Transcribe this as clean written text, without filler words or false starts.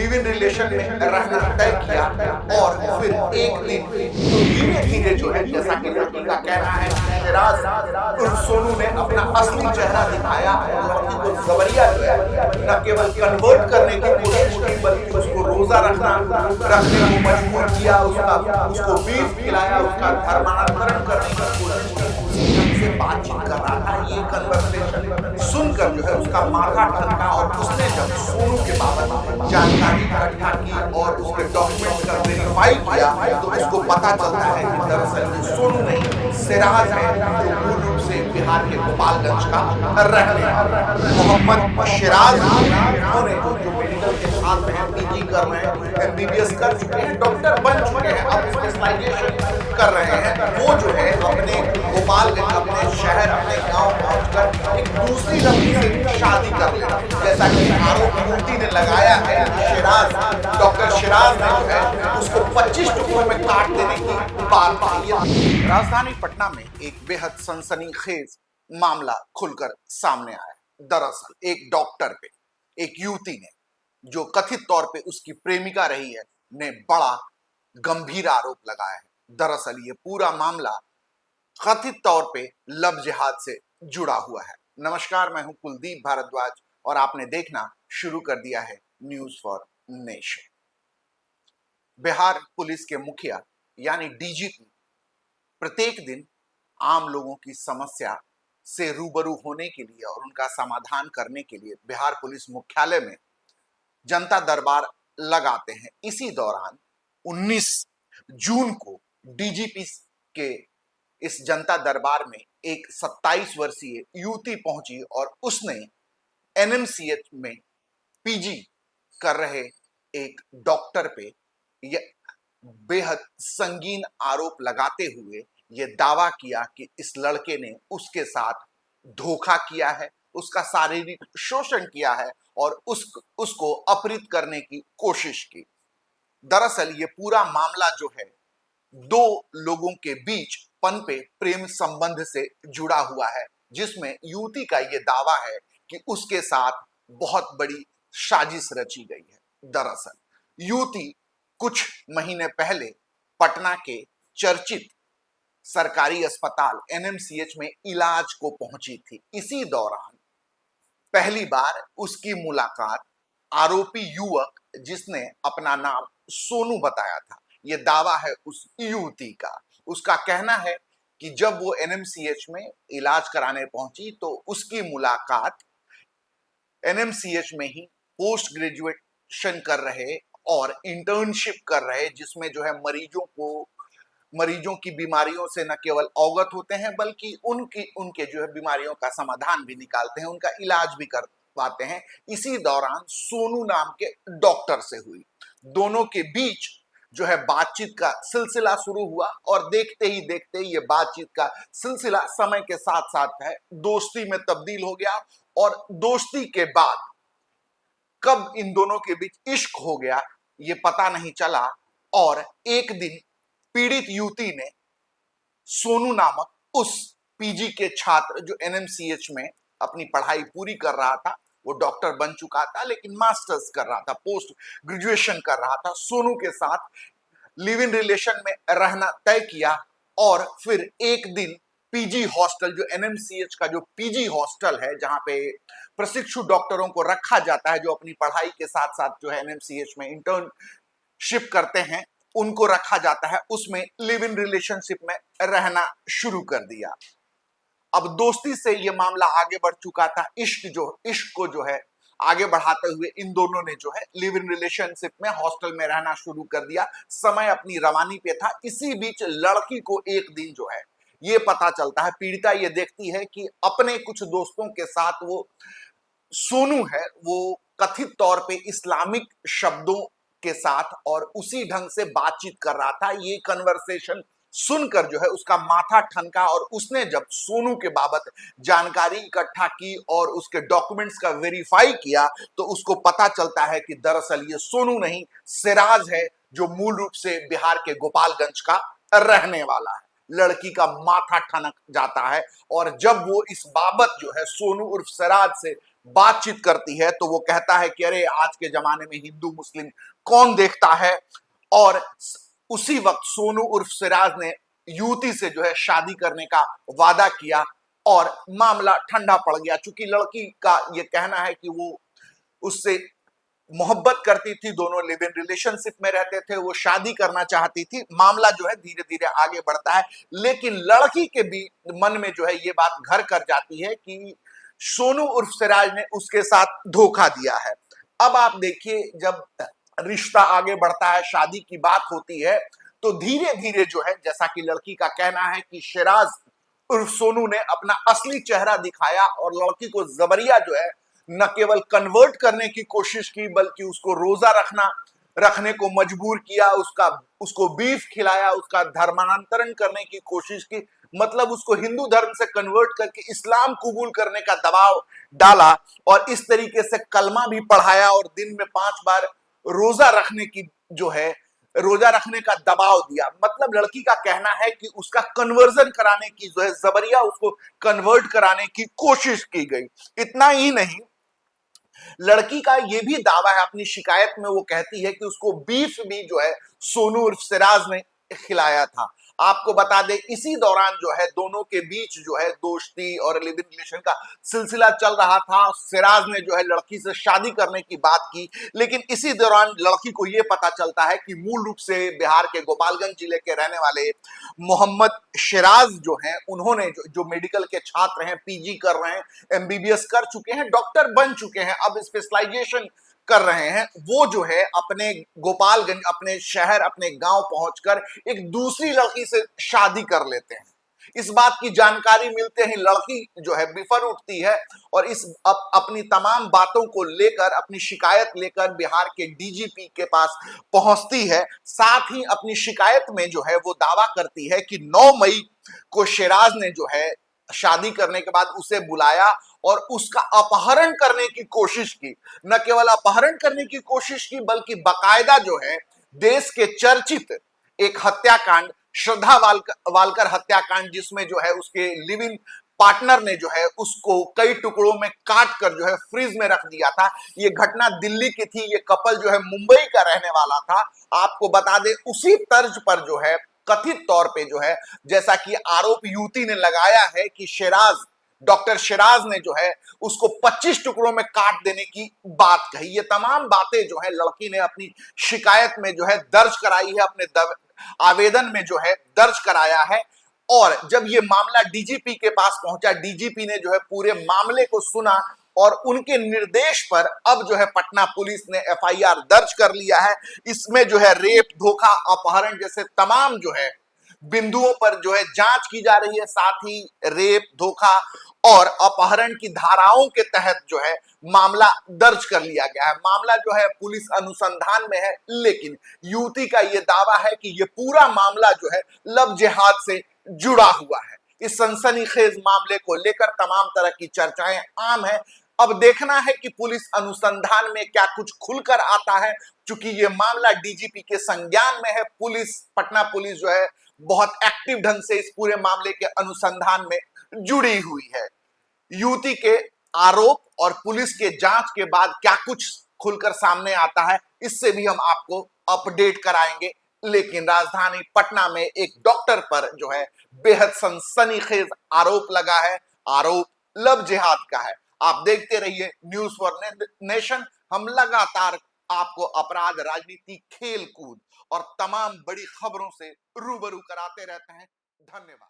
Live in relation में रहना तय किया और फिर एक दिन धीरे धीरे जो है, जैसा कि लड़की का कहना है, शिराज उर्फ सोनू ने अपना असली चेहरा दिखाया और लड़की को जबरिया जो है न केवल कन्वर्ट करने की कोशिश की बल्कि उसको रोजा रखने को मजबूर किया, उसको बीफ खिलाया, उसका धर्मांतरण करने की कोशिश की, उसी ढंग से बातचीत कर रहा था। ये कन्वर्सेशन सुनकर जो है उसका माथा ठनका और उसने जब सोनू के बाबत जानकारी इकट्ठा की और उसके डॉक्यूमेंट्स का वेरीफाई किया तो उसको पता चलता है कि दरअसल ये सोनू नहीं, सिराज है, जो मूल रूप से बिहार के गोपालगंज का रहने वाला मोहम्मद शिराज, जो मेडिकल के छात्र हैं, पीजी कर रहे हैं, एमबीबीएस कर चुके हैं, डॉक्टर बन चुके हैं, अब स्पेशलाइजेशन कर रहे हैं, वो जो है अपने गोपालगंज, अपने शहर, अपने गांव पहुंचकर एक दूसरी लड़की से शादी कर लेना, जैसा कि आरोप युवती ने लगाया है। शिराज, डॉक्टर शिराज ने जो है उसको 25 टुकड़ों में काट देने की बात कही है। राजधानी पटना में एक बेहद सनसनीखेज मामला खुलकर सामने आया। दरअसल एक डॉक्टर पे एक युवती ने, जो कथित तौर पे उसकी प्रेमिका रही है, ने बड़ा गंभीर आरोप लगाया है। दरअसल ये पूरा मामला कथित तौर पे लव जिहाद से जुड़ा हुआ है। नमस्कार, मैं हूं कुलदीप भारद्वाज और आपने देखना शुरू कर दिया है news for nation. Bihar police के मुखिया यानी डीजीपी प्रत्येक दिन आम लोगों की समस्या से रूबरू होने के लिए और उनका समाधान करने के लिए बिहार पुलिस मुख्यालय में जनता दरबार लगाते हैं। इसी दौरान 19 जून को डीजीपी के इस जनता दरबार में एक 27 वर्षीय युवती पहुंची और उसने एनएमसीएच में पीजी कर रहे एक डॉक्टर पे यह बेहद संगीन आरोप लगाते हुए यह दावा किया कि इस लड़के ने उसके साथ धोखा किया है, उसका शारीरिक शोषण किया है और उसको अपहृत करने की कोशिश की। दरअसल ये पूरा मामला जो है दो लोगों के बीच पनपे प्रेम संबंध से जुड़ा हुआ है, जिसमें युवती का यह दावा है कि उसके साथ बहुत बड़ी साजिश रची गई है। दरअसल युवती कुछ महीने पहले पटना के चर्चित सरकारी अस्पताल एनएमसीएच में इलाज को पहुंची थी। इसी दौरान पहली बार उसकी मुलाकात आरोपी युवक, जिसने अपना नाम सोनू बताया था, यह दावा है उस युवती का। उसका कहना है कि जब वो एनएमसीएच में इलाज कराने पहुंची तो उसकी मुलाकात एनएमसीएच में ही पोस्ट ग्रेजुएशन कर रहे और इंटर्नशिप कर रहे, जिसमें जो है मरीजों की बीमारियों से न केवल अवगत होते हैं बल्कि उनके जो है बीमारियों का समाधान भी निकालते हैं, उनका इलाज भी करवाते हैं। इसी दौरान सोनू नाम के डॉक्टर से हुई। दोनों के बीच जो है बातचीत का सिलसिला शुरू हुआ और देखते ही देखते ये बातचीत का सिलसिला समय के साथ साथ है दोस्ती में तब्दील हो गया और दोस्ती के बाद कब इन दोनों के बीच इश्क हो गया ये पता नहीं चला और एक दिन पीड़ित युवती ने सोनू नामक उस पीजी के छात्र, जो एनएमसीएच में अपनी पढ़ाई पूरी कर रहा था, वो डॉक्टर बन चुका था लेकिन मास्टर्स कर रहा था, पोस्ट ग्रेजुएशन कर रहा था, सोनू के साथ लिव इन रिलेशन में रहना तय किया और फिर एक दिन पीजी हॉस्टल, जो एनएमसीएच का जो पीजी हॉस्टल है जहां पे प्रशिक्षु डॉक्टरों को रखा जाता है, जो अपनी पढ़ाई के साथ साथ जो है एनएमसीएच में इंटर्नशिप करते हैं, उनको रखा जाता है, उसमें लिव इन रिलेशनशिप में रहना शुरू कर दिया। अब दोस्ती से यह मामला आगे बढ़ चुका था, इश्क को जो है आगे बढ़ाते हुए इन दोनों ने जो है लिव इन रिलेशनशिप में हॉस्टल में रहना शुरू कर दिया। समय अपनी रवानी पे था। इसी बीच लड़की को एक दिन जो है ये पता चलता है, पीड़िता ये देखती है कि अपने कुछ दोस्तों के साथ वो सोनू है, वो कथित तौर पे इस्लामिक शब्दों के साथ और उसी ढंग से बातचीत कर रहा था। ये कन्वर्सेशन सुनकर जो है उसका माथा ठनका और उसने जब सोनू के बाबत जानकारी इकट्ठा की और उसके डॉक्यूमेंट्स का वेरीफाई किया तो उसको पता चलता है कि दरअसल ये सोनू नहीं, सिराज है, जो मूल रूप से बिहार के गोपालगंज का रहने वाला है। लड़की का माथा ठनक जाता है और जब वो इस बाबत जो है सोनू उर्फ सिराज से बातचीत करती है तो वो कहता है कि अरे आज के जमाने में हिंदू मुस्लिम कौन देखता है। और उसी वक्त सोनू उर्फ सिराज ने युवती से जो है शादी करने का वादा किया और मामला ठंडा पड़ गया। चूंकि लड़की का ये कहना है कि वो उससे मोहब्बत करती थी, दोनों लिव इन रिलेशनशिप में रहते थे, वो शादी करना चाहती थी। मामला जो है धीरे धीरे आगे बढ़ता है, लेकिन लड़की के भी मन में जो है ये बात घर कर जाती है कि सोनू उर्फ सिराज ने उसके साथ धोखा दिया है। अब आप देखिए, जब रिश्ता आगे बढ़ता है, शादी की बात होती है, तो धीरे धीरे जो है, जैसा कि लड़की का कहना है कि शिराज उर्फ सोनू ने अपना असली चेहरा दिखाया और लड़की को जबरिया जो है न केवल कन्वर्ट करने की कोशिश की, बल्कि उसको रोजा रखने को मजबूर किया, उसको बीफ खिलाया, उसका धर्मांतरण करने की कोशिश की। मतलब उसको हिंदू धर्म से कन्वर्ट करके इस्लाम कबूल करने का दबाव डाला और इस तरीके से कलमा भी पढ़ाया और दिन में 5 बार रोजा रखने की जो है रोजा रखने का दबाव दिया। मतलब लड़की का कहना है कि उसका कन्वर्जन कराने की जो है जबरिया उसको कन्वर्ट कराने की कोशिश की गई। इतना ही नहीं, लड़की का यह भी दावा है, अपनी शिकायत में वो कहती है कि उसको बीफ भी जो है सोनू उर्फ सिराज ने खिलाया था। आपको बता दें, इसी दौरान जो है दोनों के बीच जो है दोस्ती और लिव इन रिलेशन का सिलसिला चल रहा था। सिराज ने जो है लड़की से शादी करने की बात की, लेकिन इसी दौरान लड़की को यह पता चलता है कि मूल रूप से बिहार के गोपालगंज जिले के रहने वाले मोहम्मद शिराज जो हैं, उन्होंने जो मेडिकल के छात्र हैं, पीजी कर रहे हैं, एमबीबीएस कर चुके हैं, डॉक्टर बन चुके हैं, अब स्पेशलाइजेशन कर रहे हैं, वो जो है अपने गोपालगंज, अपने शहर, अपने गांव पहुंचकर एक दूसरी लड़की से शादी कर लेते हैं। इस बात की जानकारी मिलते ही लड़की जो है बिफर उठती है और अपनी तमाम बातों को लेकर, अपनी शिकायत लेकर बिहार के डीजीपी के पास पहुंचती है। साथ ही अपनी शिकायत में जो है वो दावा करती है कि 9 मई को शिराज ने जो है शादी करने के बाद उसे बुलाया और उसका अपहरण करने की कोशिश की। न केवल अपहरण करने की कोशिश की, बल्कि बाकायदा जो है देश के चर्चित एक हत्याकांड, श्रद्धा वालकर हत्याकांड, जिसमें जो है उसके लिव इन पार्टनर ने जो है उसको कई टुकड़ों में काट कर जो है फ्रीज में रख दिया था। ये घटना दिल्ली की थी, ये कपल जो है मुंबई का रहने वाला था। आपको बता दें, उसी तर्ज पर जो है कथित तौर पे जो है, जैसा कि आरोप युवती ने लगाया है कि डॉक्टर शिराज ने जो है उसको 25 टुकड़ों में काट देने की बात कही। ये तमाम बातें जो है लड़की ने अपनी शिकायत में जो है दर्ज कराई है, अपने आवेदन में जो है दर्ज कराया है। और जब ये मामला डीजीपी के पास पहुंचा, डीजीपी ने जो है पूरे मामले को सुना और उनके निर्देश पर अब जो है पटना पुलिस ने एफआईआर दर्ज कर लिया है। इसमें जो है रेप, धोखा, अपहरण जैसे तमाम जो है बिंदुओं पर जो है जांच की जा रही है। साथ ही रेप, धोखा और अपहरण की धाराओं के तहत जो है मामला दर्ज कर लिया गया है। मामला जो है पुलिस अनुसंधान में है, लेकिन युवती का यह दावा है कि यह पूरा मामला जो है लव जिहाद से जुड़ा हुआ है। इस सनसनीखेज मामले को लेकर तमाम तरह की चर्चाएं आम है। अब देखना है कि पुलिस अनुसंधान में क्या कुछ खुलकर आता है। चूंकि यह मामला डीजीपी के संज्ञान में है, पटना पुलिस जो है बहुत एक्टिव ढंग से इस पूरे मामले के अनुसंधान में जुड़ी हुई है। युवती के आरोप और पुलिस के जांच के बाद क्या कुछ खुलकर सामने आता है, इससे भी हम आपको अपडेट कराएंगे। लेकिन राजधानी पटना में एक डॉक्टर पर जो है बेहद सनसनीखेज आरोप लगा है। आरोप लव जिहाद का है। आप देखते रहिए न्यूज फॉर नेशन। हम लगातार आपको अपराध, राजनीति, खेल कूद और तमाम बड़ी खबरों से रूबरू कराते रहते हैं। धन्यवाद।